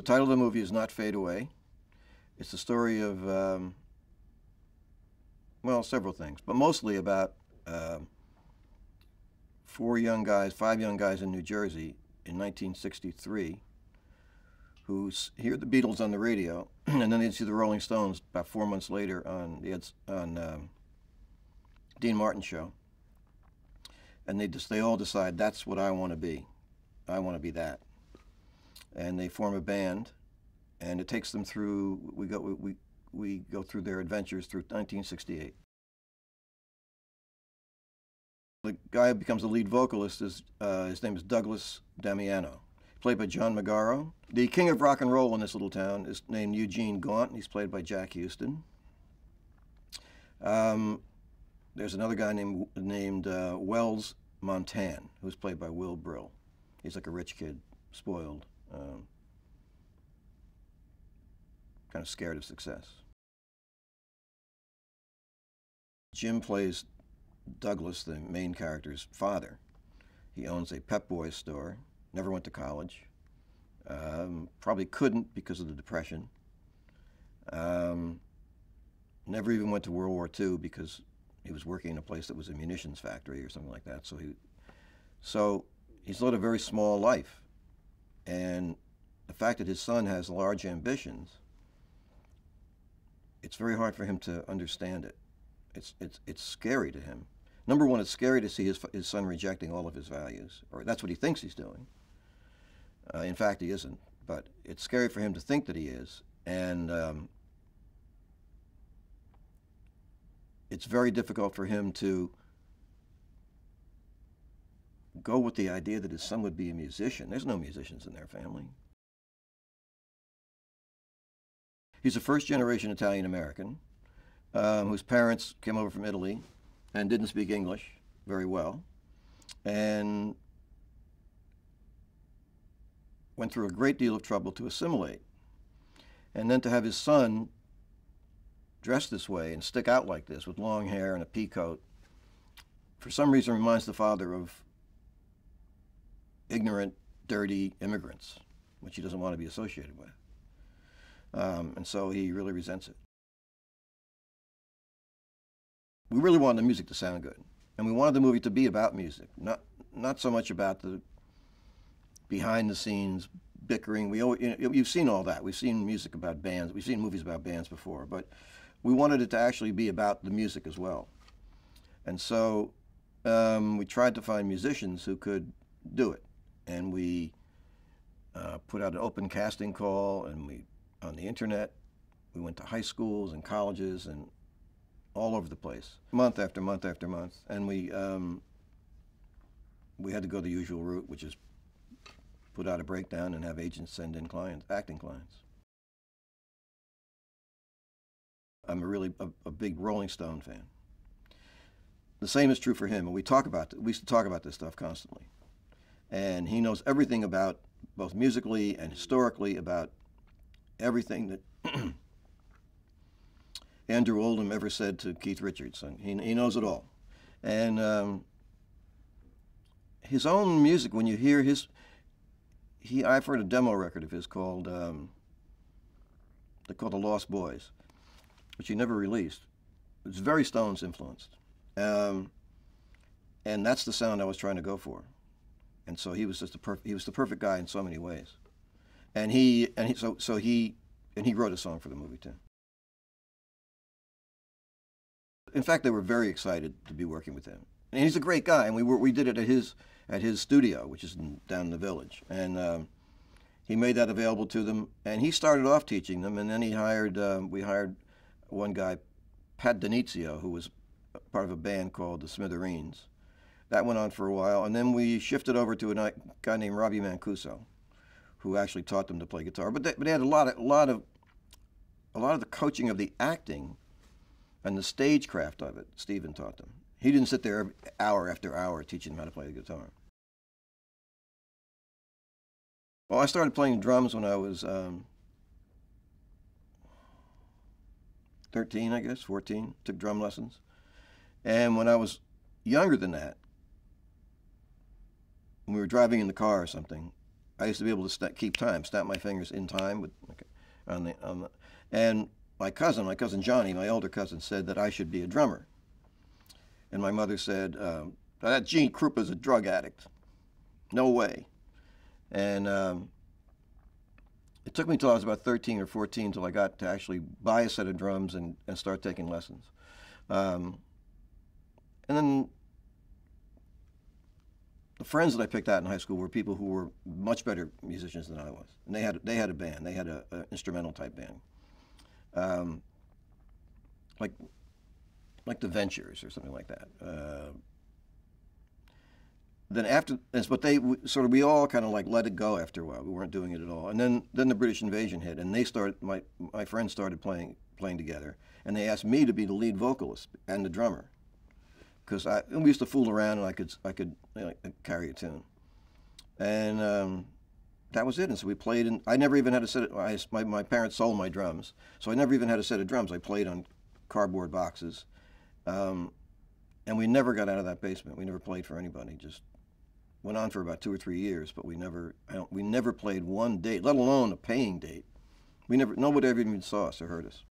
The title of the movie is Not Fade Away. It's the story of, well, several things, but mostly about five young guys in New Jersey in 1963 who hear the Beatles on the radio, and then they see the Rolling Stones about 4 months later on Dean Martin's show, and they all decide, that's what I want to be. I want to be that. And they form a band, and it takes them through, we go through their adventures through 1968. The guy who becomes the lead vocalist is, his name is Douglas Damiano, played by John Magaro. The king of rock and roll in this little town is named Eugene Gaunt, and he's played by Jack Huston. There's another guy named Wells Montan, who's played by Will Brill. He's like a rich kid, spoiled, kind of scared of success. Jim plays Douglas, the main character's father. He owns a Pep Boys store, never went to college, probably couldn't because of the Depression, never even went to World War II because he was working in a place that was a munitions factory or something like that. So he's led a very small life, and the fact that his son has large ambitions, it's very hard for him to understand it. It's scary to him. Number one, it's scary to see his son rejecting all of his values, or that's what he thinks he's doing. In fact, he isn't, but it's scary for him to think that he is, and it's very difficult for him to go with the idea that his son would be a musician. There's no musicians in their family. He's a first-generation Italian-American whose parents came over from Italy and didn't speak English very well, and went through a great deal of trouble to assimilate. And then to have his son dressed this way and stick out like this with long hair and a pea coat, for some reason reminds the father of ignorant, dirty immigrants, which he doesn't want to be associated with. And so he really resents it. We really wanted the music to sound good, and we wanted the movie to be about music, not so much about the behind-the-scenes bickering. You've seen all that. We've seen music about bands. We've seen movies about bands before, but we wanted it to actually be about the music as well. And so we tried to find musicians who could do it, and we put out an open casting call, and on the internet, we went to high schools and colleges and all over the place, month after month after month, and we had to go the usual route, which is put out a breakdown and have agents send in acting clients. I'm a big Rolling Stone fan. The same is true for him, and we used to talk about this stuff constantly. And he knows everything about, both musically and historically, about everything that Andrew Oldham ever said to Keith Richards. He knows it all. And his own music, when you hear I've heard a demo record of his called, they're called The Lost Boys, which he never released. It's very Stones influenced. And that's the sound I was trying to go for. And so he was just he was the perfect guy in so many ways. And he wrote a song for the movie too. In fact, they were very excited to be working with him. And he's a great guy, and we did it at his studio, which is down in the Village. And he made that available to them, and he started off teaching them, and then we hired one guy, Pat Denizio, who was part of a band called the Smithereens. That went on for a while, and then we shifted over to a guy named Robbie Mancuso, who actually taught them to play guitar. But they had a lot of the coaching of the acting and the stagecraft of it. Stephen taught them. He didn't sit there hour after hour teaching them how to play the guitar. Well, I started playing drums when I was 13, I guess, 14. Took drum lessons. And when I was younger than that, when we were driving in the car or something, I used to be able to keep time, snap my fingers in time with, and my cousin Johnny, my older cousin, said that I should be a drummer. And my mother said, that Gene Krupa's a drug addict. No way. And it took me till I was about 13 or 14 till I got to actually buy a set of drums and start taking lessons. And then the friends that I picked out in high school were people who were much better musicians than I was. And they had a band. They had an instrumental type band. Like the Ventures or something like that. Then after, but we all kind of like let it go after a while. We weren't doing it at all. And then the British invasion hit, and they started. My friends started playing together, and they asked me to be the lead vocalist and the drummer, because we used to fool around, and I could carry a tune, and that was it. And so we played, and I never even had a set. My parents sold my drums, so I never even had a set of drums. I played on cardboard boxes, and we never got out of that basement. We never played for anybody. Just went on for about 2 or 3 years, but we never played one date, let alone a paying date. Nobody ever even saw us or heard us.